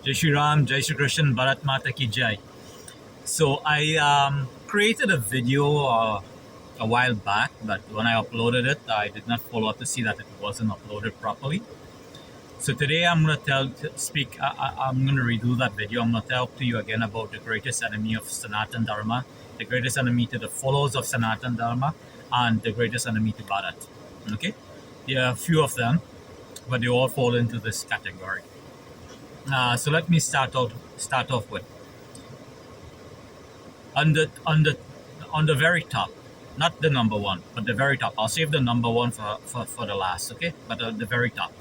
Jai Shri Ram, Jai Shri Krishna, Bharat Mata Ki Jai. So I created a video a while back, but when I uploaded it, I did not follow up to see that it wasn't uploaded properly. So today I'm going to I'm going to redo that video. I'm going to talk to you again about the greatest enemy of Sanatan Dharma, the greatest enemy to the followers of Sanatan Dharma, and the greatest enemy to Bharat. Okay? There are a few of them, but they all fall into this category. So let me start off with on the very top, not the number one, but the very top. I'll save the number one for the last, okay? But the very top,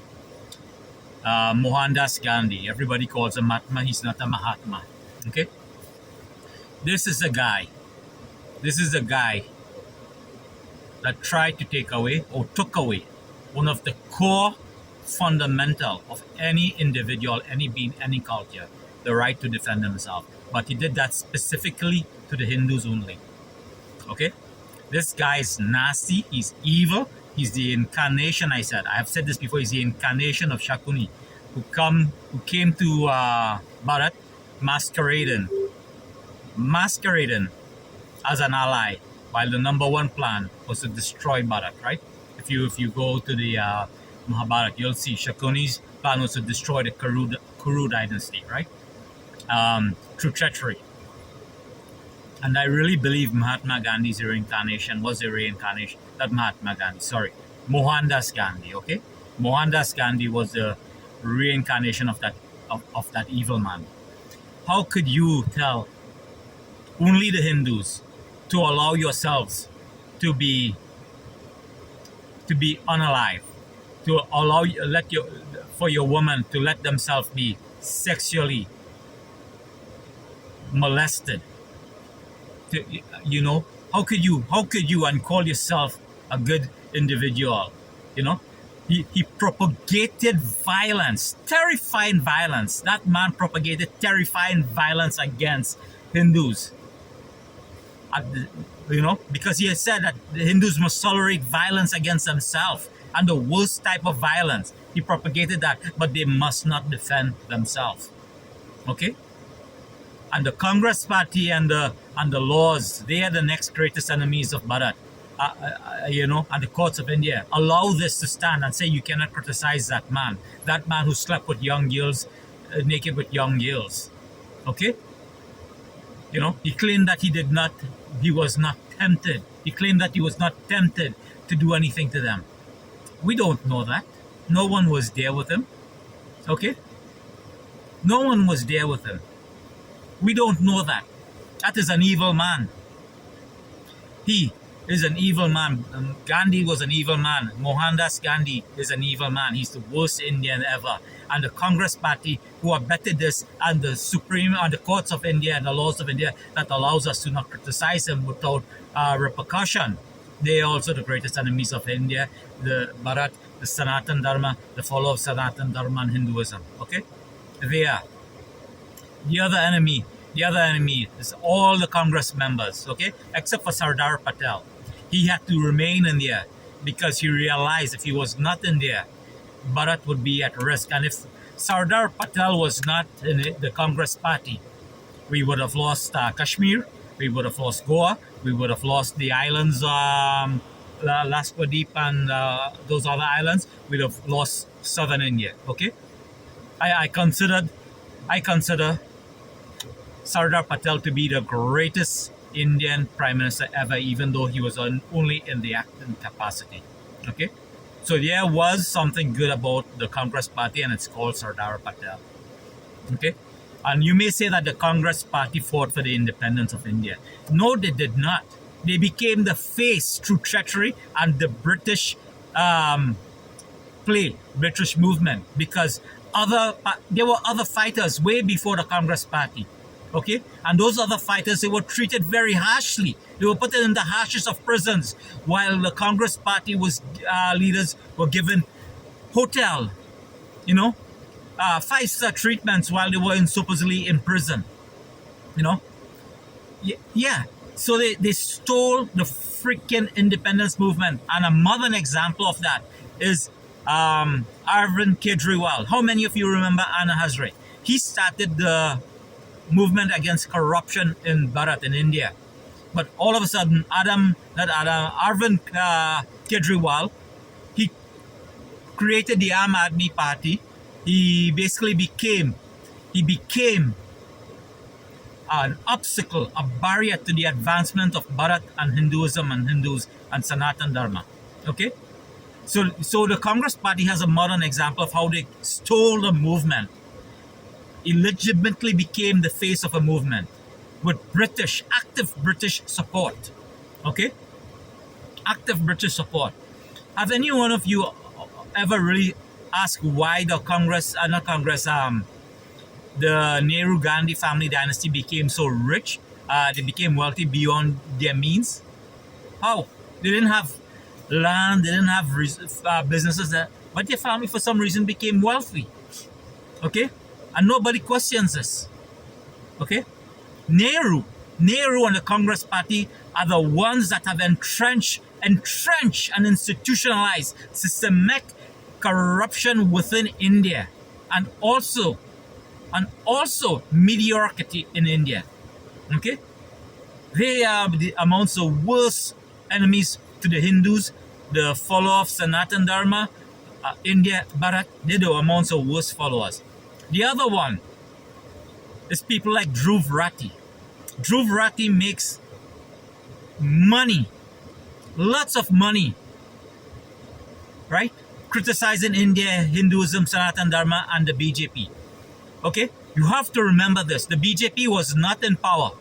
Mohandas Gandhi. Everybody calls him Mahatma. He's not a Mahatma, okay? This is a guy that tried to take away or took away one of the core fundamental of any individual, any being, any culture, the right to defend himself. But he did that specifically to the Hindus only. Okay? This guy is nasty, he's evil, he's the incarnation, I have said this before, he's the incarnation of Shakuni, who came to Bharat masquerading as an ally, while the number one plan was to destroy Bharat, right? If you go to the Mahabharata, you'll see Shakuni's plan was to destroy the Kuru dynasty, right? Through treachery. And I really believe Mahatma Gandhi's reincarnation was a reincarnation, not Mahatma Gandhi, sorry, Mohandas Gandhi, okay? Mohandas Gandhi was the reincarnation of that evil man. How could you tell only the Hindus to allow yourselves to be unalive, to allow for your woman to let themselves be sexually molested? How could you and call yourself a good individual? He propagated violence, terrifying violence. That man propagated terrifying violence against Hindus. Because he has said that the Hindus must tolerate violence against themselves, and the worst type of violence. He propagated that, but they must not defend themselves. Okay? And the Congress Party and the laws, they are the next greatest enemies of Bharat. And the courts of India allow this to stand and say you cannot criticize that man who slept with young girls, naked with young girls. Okay? He claimed that he was not tempted. He claimed that he was not tempted to do anything to them. We don't know that. No one was there with him. Okay? No one was there with him. We don't know that. That is an evil man. He is an evil man. Gandhi was an evil man. Mohandas Gandhi is an evil man. He's the worst Indian ever. And the Congress Party, who abetted this, and the the courts of India and the laws of India that allows us to not criticize him without repercussion. They are also the greatest enemies of India, the Bharat, the Sanatan Dharma, the follower of Sanatan Dharma and Hinduism. Okay? They are. The other enemy is all the Congress members, okay? Except for Sardar Patel. He had to remain in there because he realized if he was not in there, Bharat would be at risk. And if Sardar Patel was not in the Congress Party, we would have lost Kashmir, we would have lost Goa, we would have lost the islands, Laswadweep and those other islands. We'd have lost southern India, okay? I consider Sardar Patel to be the greatest Indian Prime Minister ever, even though he was only in the acting capacity. Okay? So there was something good about the Congress Party, and it's called Sardar Patel. Okay? And you may say that the Congress Party fought for the independence of India. No, they did not. They became the face through treachery and the British British movement, because there were other fighters way before the Congress Party. Okay? And those other fighters, they were treated very harshly. They were put in the harshest of prisons, while the Congress Party leaders were given hotel, 5-star treatments while they were supposedly in prison. Yeah. So they stole the freaking independence movement. And a modern example of that is Arvind Kejriwal. How many of you remember Anna Hazare? He started the movement against corruption in Bharat, in India. But all of a sudden, Arvind Kejriwal, he created the Aam Aadmi Party. He basically became an obstacle, a barrier to the advancement of Bharat and Hinduism and Hindus and Sanatan Dharma. Okay? So the Congress Party has a modern example of how they stole the movement, illegitimately became the face of a movement with active British support. Okay? Active British support. Have any one of you ever really asked why the the Nehru Gandhi family dynasty became so rich? They became wealthy beyond their means. How? They didn't have land, they didn't have businesses there, but their family for some reason became wealthy. Okay? And nobody questions this. Okay? Nehru and the Congress Party are the ones that have entrenched and institutionalized systemic corruption within India, and also mediocrity in India. Okay? They are amongst the worst enemies to the Hindus, the follower of Sanatan Dharma, India, Bharat. They're amongst the worst followers. The other one is people like Dhruv Rathi. Dhruv Rathi makes money, lots of money, right? Criticizing India, Hinduism, Sanatan Dharma, and the BJP. Okay? You have to remember this. The BJP was not in power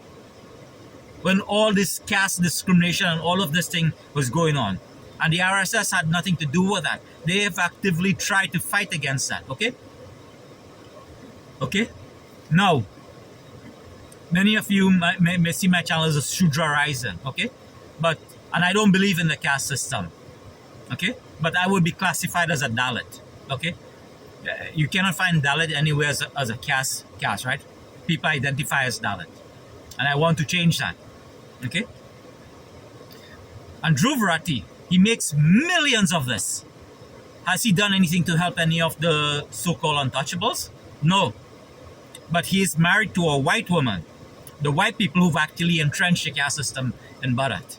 when all this caste discrimination and all of this thing was going on. And the RSS had nothing to do with that. They have actively tried to fight against that. Okay? Okay? Now, many of you may see my channel as a Shudra Rising. Okay? And I don't believe in the caste system. Okay? But I would be classified as a Dalit. Okay? You cannot find Dalit anywhere as a caste, right? People identify as Dalit. And I want to change that. Okay? And Dhruv Rathi, he makes millions of this. Has he done anything to help any of the so-called untouchables? No. But he is married to a white woman. The white people who've actually entrenched the caste system in Bharat.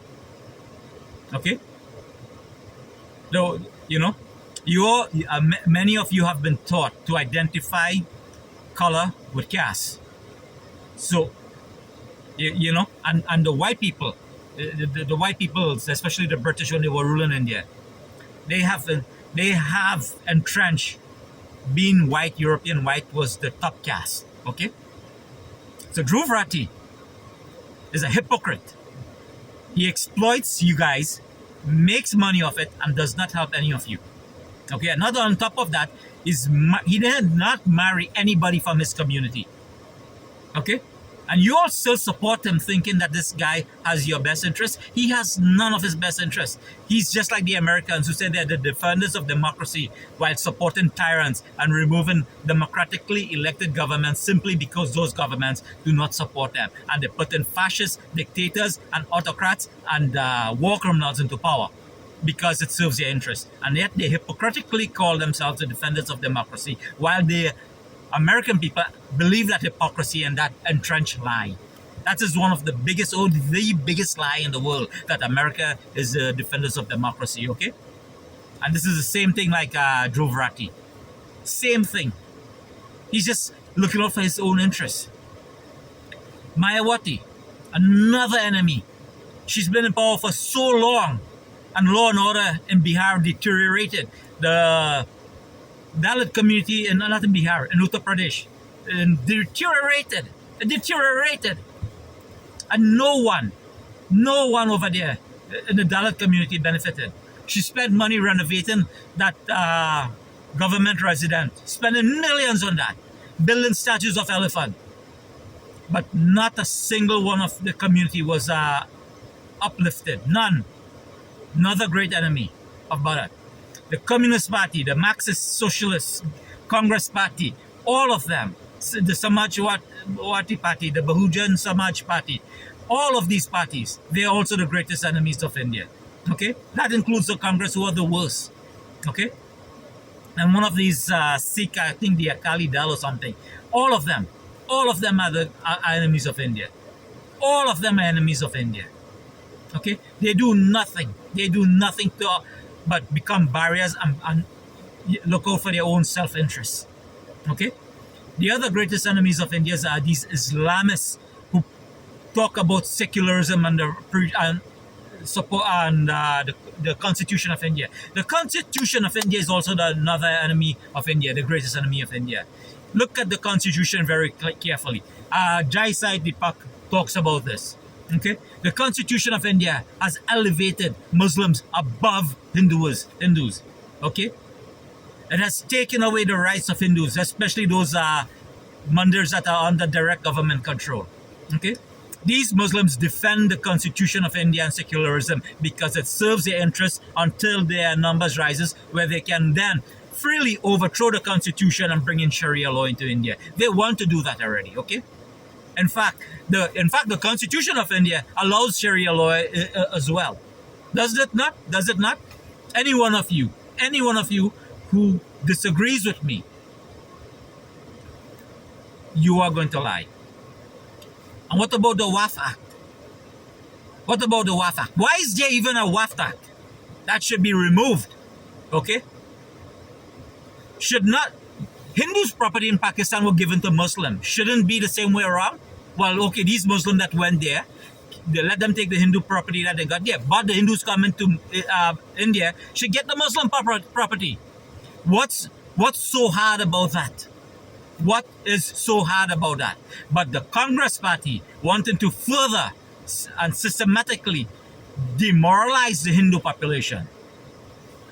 Okay? Though, many of you have been taught to identify color with caste. So, and the white people, the white people, especially the British when they were ruling India, they have entrenched being white. European white was the top caste. Okay? So Dhruv Rathi is a hypocrite. He exploits you guys, makes money off it, and does not help any of you. Okay, another on top of that is he did not marry anybody from his community. Okay? And you all still support him thinking that this guy has your best interest. He has none of his best interests. He's just like the Americans who say they're the defenders of democracy while supporting tyrants and removing democratically elected governments simply because those governments do not support them. And they put in fascists, dictators, and autocrats and war criminals into power because it serves their interests. And yet they hypocritically call themselves the defenders of democracy while the American people believe that hypocrisy and that entrenched lie. That is one of the biggest lie in the world, that America is the defenders of democracy, okay? And this is the same thing like Dhruv Rathi. Same thing. He's just looking out for his own interests. Mayawati, another enemy. She's been in power for so long, and law and order in Bihar deteriorated. The Dalit community in Bihar, in Uttar Pradesh, deteriorated. And no one over there in the Dalit community benefited. She spent money renovating that government residence, spending millions on that, building statues of elephant. But not a single one of the community was uplifted. None. Another great enemy of Bharat. The Communist Party, the Marxist Socialist Congress Party, all of them, the Samajwadi Party, the Bahujan Samaj Party, all of these parties, they are also the greatest enemies of India. Okay? That includes the Congress, who are the worst. Okay? And one of these Sikh, I think the Akali Dal or something, All of them. All of them are enemies of India. All of them are enemies of India. Okay? They do nothing. They do nothing to but become barriers and look out for their own self-interest. Okay? The other greatest enemies of India are these Islamists who talk about secularism and support and the Constitution of India. The Constitution of India is also another enemy of India, the greatest enemy of India. Look at the Constitution very carefully. Jai Sai Deepak talks about this. Okay, the Constitution of India has elevated Muslims above Hindus. Okay, it has taken away the rights of Hindus, especially those mandirs that are under direct government control. Okay, these Muslims defend the Constitution of India and secularism because it serves their interests until their numbers rises, where they can then freely overthrow the Constitution and bring in Sharia law into India. They want to do that already. Okay. In fact, the Constitution of India allows Sharia law as well. Does it not? Does it not? Any one of you who disagrees with me, you are going to lie. And what about the WAF Act? What about the WAF Act? Why is there even a WAF Act? That should be removed. Okay? Should not. Hindus' property in Pakistan were given to Muslims. Shouldn't be the same way around? Well, okay, these Muslims that went there, they let them take the Hindu property that they got there. But the Hindus coming to India should get the Muslim property. What's so hard about that? What is so hard about that? But the Congress party wanting to further and systematically demoralize the Hindu population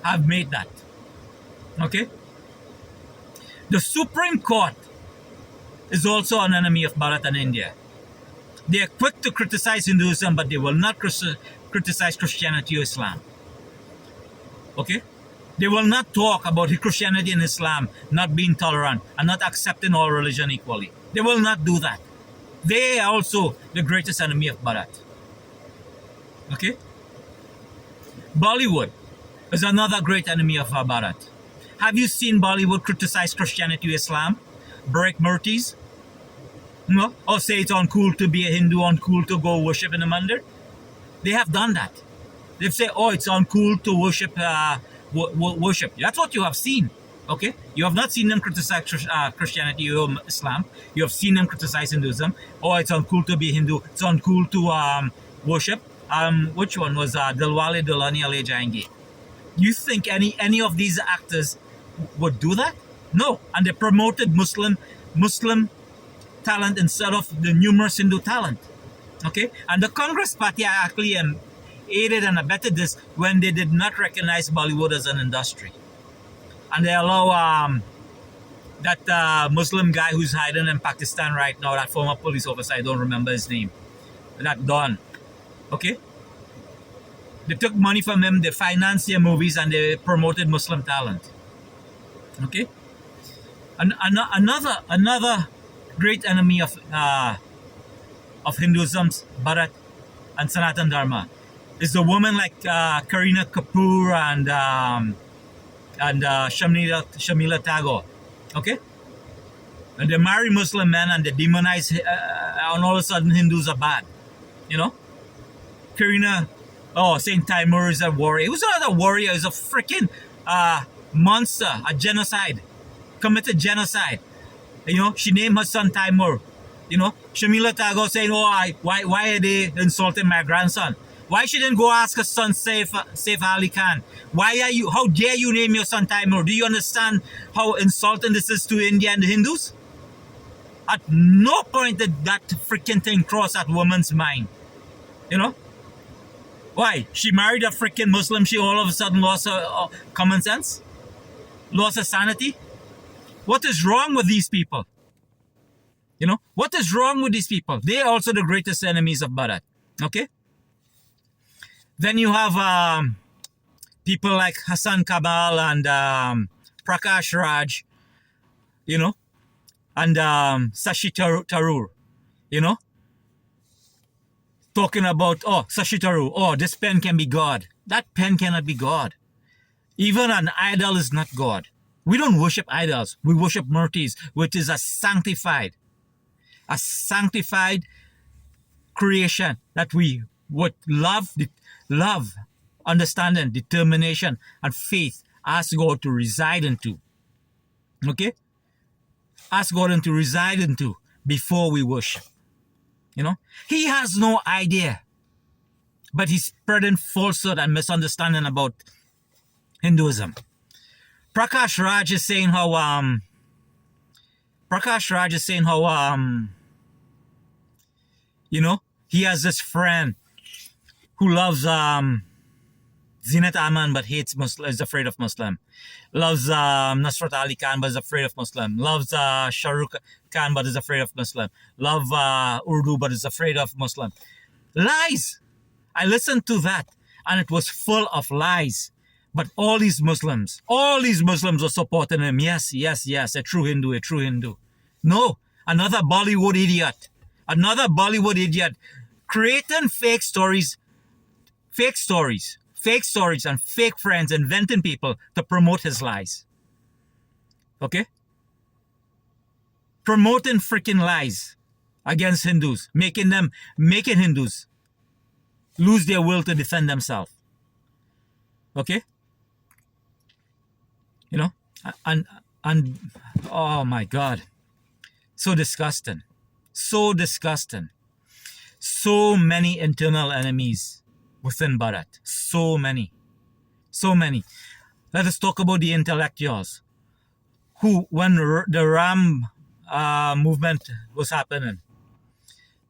have made that. Okay? The Supreme Court is also an enemy of Bharat and India. They are quick to criticize Hinduism, but they will not criticize Christianity or Islam. Okay? They will not talk about Christianity and Islam not being tolerant and not accepting all religion equally. They will not do that. They are also the greatest enemy of Bharat. Okay? Bollywood is another great enemy of Bharat. Have you seen Bollywood criticize Christianity or Islam? Break murtis? No? Or say it's uncool to be a Hindu, uncool to go worship in a mandir? They have done that. They've said, oh, it's uncool to worship worship. That's what you have seen. Okay? You have not seen them criticize Christianity or Islam. You have seen them criticize Hinduism. Oh, it's uncool to be Hindu. It's uncool to worship. Which one was Dilwale Dulhania Le Jayenge? You think any of these actors would do that? No. And they promoted Muslim talent instead of the numerous Hindu talent. Okay? And the Congress party actually aided and abetted this when they did not recognize Bollywood as an industry. And they allow that Muslim guy who's hiding in Pakistan right now, that former police officer, I don't remember his name, that Don. Okay? They took money from him, they financed their movies, and they promoted Muslim talent. Okay? Another great enemy of Hinduism's Bharat and Sanatan Dharma is the women like Kareena Kapoor and Shamila Tagore. Okay? And they marry Muslim men and they demonize, and all of a sudden Hindus are bad. You know? Kareena, Saint Timur is a warrior. He was not a warrior, he was a freaking monster, a genocide, committed genocide. You know, she named her son Timur. You know, Shamila Tagore saying, why are they insulting my grandson? Why she didn't go ask her son Saif Ali Khan? How dare you name your son Timur? Do you understand how insulting this is to India and the Hindus? At no point did that freaking thing cross that woman's mind. You know? Why? She married a freaking Muslim, she all of a sudden lost her common sense? Lost her sanity? What is wrong with these people? You know? What is wrong with these people? They are also the greatest enemies of Bharat. Okay? Then you have people like Hassan Kamal and Prakash Raj, you know, and Sashi Tharoor, you know, talking about, Sashi Tharoor, this pen can be God. That pen cannot be God. Even an idol is not God. We don't worship idols. We worship murtis, which is a sanctified creation that we would love, understanding, determination, and faith. Ask God to reside into. Okay? Ask God to reside into before we worship. You know? He has no idea. But he's spreading falsehood and misunderstanding about Hinduism. Prakash Raj is saying how you know, he has this friend who loves Zinat Aman but hates Muslim, is afraid of Muslim. Loves Nasrat Ali Khan but is afraid of Muslim. Loves Shah Rukh Khan but is afraid of Muslim. Love Urdu but is afraid of Muslim. Lies. I listened to that and it was full of lies. But all these Muslims were supporting him. Yes, a true Hindu. No, another Bollywood idiot creating fake stories and fake friends, inventing people to promote his lies. Okay? Promoting freaking lies against Hindus, making Hindus lose their will to defend themselves. Okay? You know? And oh my God. So disgusting. So many internal enemies within Bharat. So many. Let us talk about the intellectuals who, when the Ram movement was happening,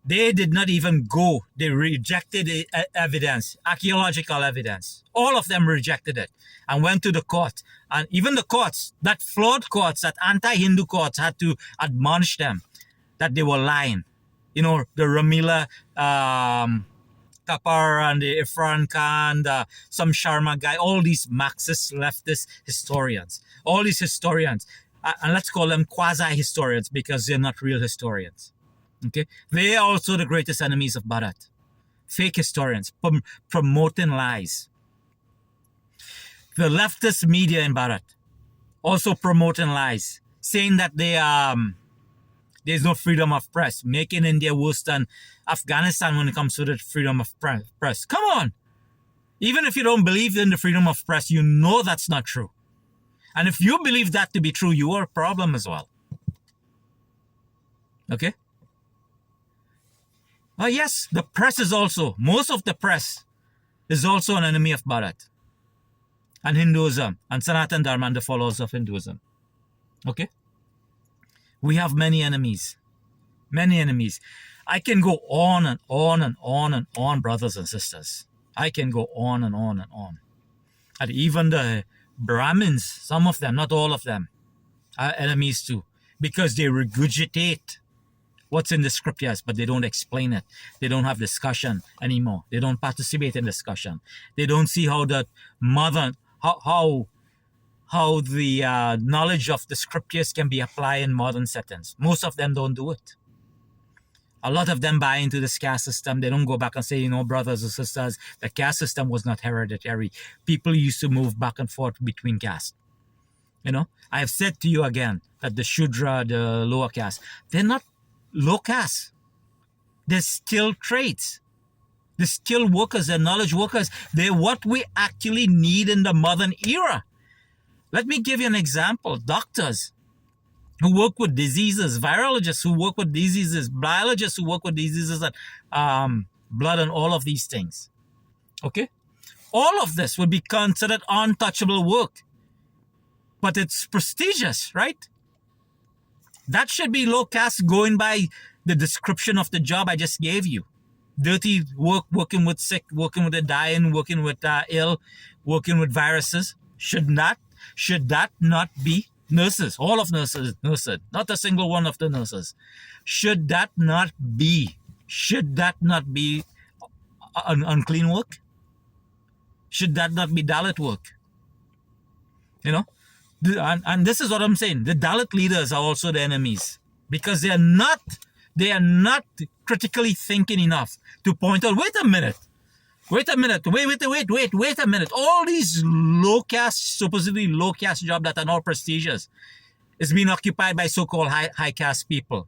they did not even go. They rejected the evidence, archaeological evidence. All of them rejected it and went to the court. And even the courts, that flawed courts, that anti-Hindu courts, had to admonish them that they were lying. You know, the Ramila Kapar and the Irfan Khan, some Sharma guy, all these Marxist leftist historians. All these historians, and let's call them quasi-historians because they're not real historians. Okay, they are also the greatest enemies of Bharat. Fake historians promoting lies. The leftist media in Bharat also promoting lies, saying that there's no freedom of press, making India worse than Afghanistan when it comes to the freedom of press. Come on! Even if you don't believe in the freedom of press, you know that's not true. And if you believe that to be true, you are a problem as well. Okay? Oh yes, the press is also, most of the press is also an enemy of Bharat and Hinduism and Sanatan Dharma and the followers of Hinduism. Okay? We have many enemies. Many enemies. I can go on and on and on and on, brothers and sisters. I can go on and on and on. And even the Brahmins, some of them, not all of them, are enemies too. Because they regurgitate what's in the scriptures, but they don't explain it. They don't have discussion anymore. They don't participate in discussion. They don't see how the how the knowledge of the scriptures can be applied in modern settings. Most of them don't do it. A lot of them buy into this caste system. They don't go back and say, you know, brothers and sisters, the caste system was not hereditary. People used to move back and forth between castes. You know, I have said to you again that the Shudra, the lower caste, they're not low caste. They're skilled trades. They're skilled workers, they're knowledge workers. They're what we actually need in the modern era. Let me give you an example. Doctors who work with diseases, virologists who work with diseases, biologists who work with diseases and blood and all of these things. Okay? All of this would be considered untouchable work. But it's prestigious, right? That should be low caste going by the description of the job I just gave you. Dirty work, working with sick, working with the dying, working with ill, working with viruses. Should that not be nurses? All of nurses, not a single one of the nurses. Should that not be unclean work? Should that not be Dalit work? You know? And this is what I'm saying. The Dalit leaders are also the enemies because they are not critically thinking enough to point out, wait a minute, Wait a minute. Wait a minute. All these low caste, supposedly low caste jobs that are not prestigious is being occupied by so-called high caste people.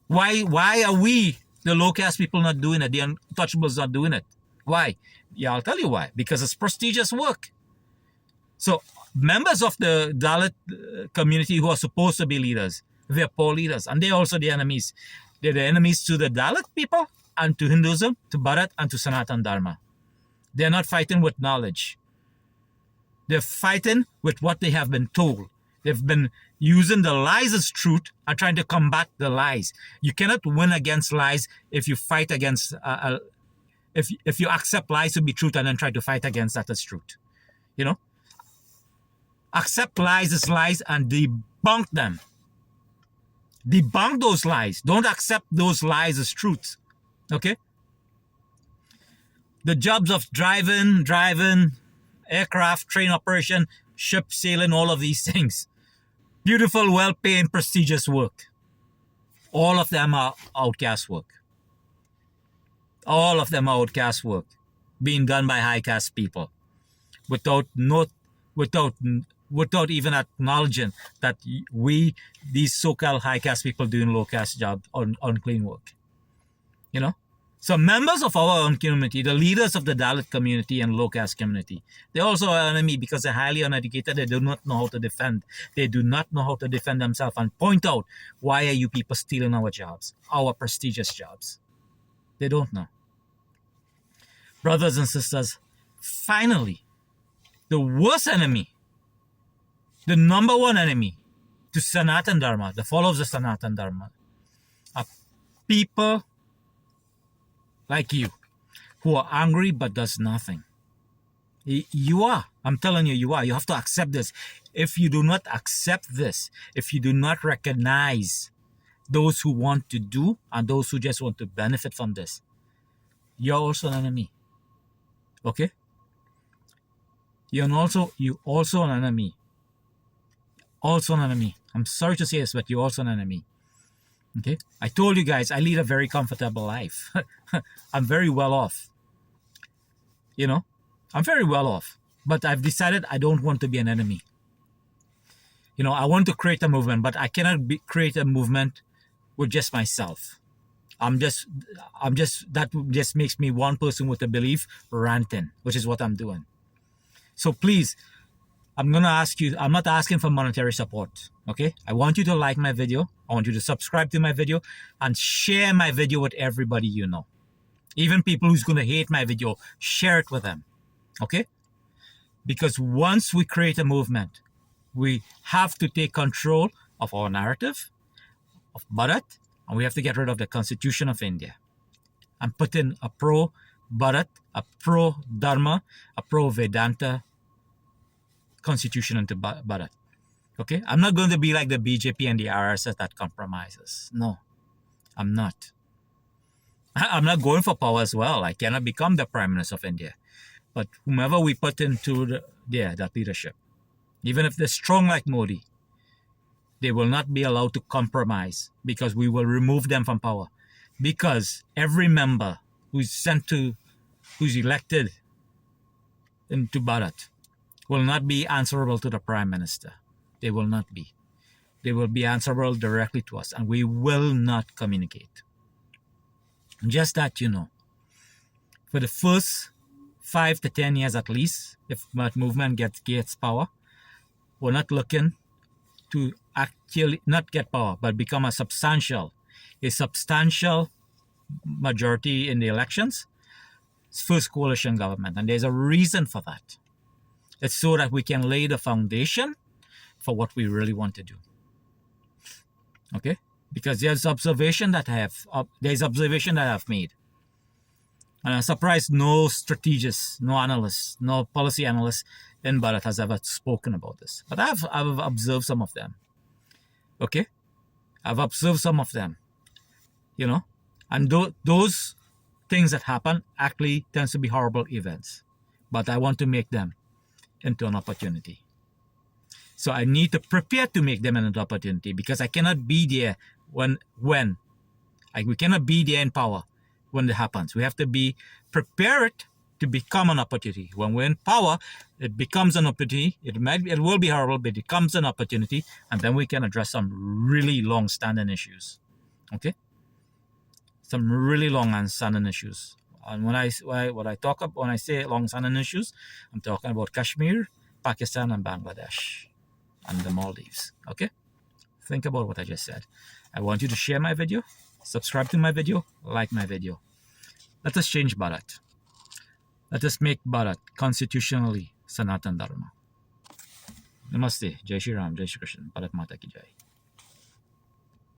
Why are we, the low caste people, not doing it? The untouchables not doing it. Why? Yeah, I'll tell you why. Because it's prestigious work. So members of the Dalit community who are supposed to be leaders, they're poor leaders, and they're also the enemies. They're the enemies to the Dalit people and to Hinduism, to Bharat, and to Sanatan Dharma. They're not fighting with knowledge. They're fighting with what they have been told. They've been using the lies as truth and trying to combat the lies. You cannot win against lies if you fight against, if you accept lies to be truth and then try to fight against that as truth. You know? Accept lies as lies and debunk them. Debunk those lies. Don't accept those lies as truth. Okay? The jobs of driving, aircraft, train operation, ship sailing, all of these things. Beautiful, well-paying, prestigious work. All of them are outcast work. All of them are outcast work being done by high caste people without even acknowledging that we, these so-called high caste people, doing low caste job on unclean work. You know? So members of our own community, the leaders of the Dalit community and low caste community, they also are enemy because they're highly uneducated. They do not know how to defend. They do not know how to defend themselves and point out, why are you people stealing our jobs, our prestigious jobs? They don't know. Brothers and sisters, finally, the worst enemy, the number one enemy to Sanatan Dharma, the followers of Sanatan Dharma, are people like you who are angry but does nothing. You are. I'm telling you, you are. You have to accept this. If you do not accept this, if you do not recognize those who want to do and those who just want to benefit from this, you're also an enemy. Okay? You also an enemy. Also an enemy. I'm sorry to say this, but you're also an enemy. Okay? I told you guys, I lead a very comfortable life. I'm very well off. You know? I'm very well off. But I've decided I don't want to be an enemy. You know, I want to create a movement, but I cannot create a movement with just myself. That just makes me one person with a belief ranting, which is what I'm doing. So please, I'm going to ask you, I'm not asking for monetary support, okay? I want you to like my video. I want you to subscribe to my video and share my video with everybody you know. Even people who's going to hate my video, share it with them, okay? Because once we create a movement, we have to take control of our narrative, of Bharat, and we have to get rid of the Constitution of India and put in a pro-Bharat, a pro-Dharma, a pro-Vedanta constitution into Bharat. Okay? I'm not going to be like the BJP and the RSS that compromises. No, I'm not. I'm not going for power as well. I cannot become the Prime Minister of India. But whomever we put into that leadership, even if they're strong like Modi, they will not be allowed to compromise because we will remove them from power. Because every member who's elected into Bharat will not be answerable to the Prime Minister. They will not be. They will be answerable directly to us, and we will not communicate. Just that you know, for the first 5 to 10 years at least, if that movement gets power, we're not looking to actually not get power, but become a substantial majority in the elections. It's first coalition government, and there's a reason for that. It's so that we can lay the foundation for what we really want to do. Okay? Because there's observation that I have made. And I'm surprised no strategist, no analyst, no policy analyst in Bharat has ever spoken about this. But I've observed some of them. Okay? I've observed some of them. You know? And those things that happen actually tends to be horrible events. But I want to make them into an opportunity. So I need to prepare to make them an opportunity because I cannot be there we cannot be there in power when it happens. We have to be prepared to become an opportunity. When we're in power, it becomes an opportunity. It will be horrible, but it becomes an opportunity, and then we can address some really long-standing issues. Okay, some really long-standing issues. And when I say long-standing issues, I'm talking about Kashmir, Pakistan, and Bangladesh, and the Maldives. Okay, think about what I just said. I want you to share my video, subscribe to my video, like my video. Let us change Bharat. Let us make Bharat constitutionally Sanatan Dharma. Namaste. Jai Shri Ram. Jai Shri Krishna. Bharat Mata Ki Jai.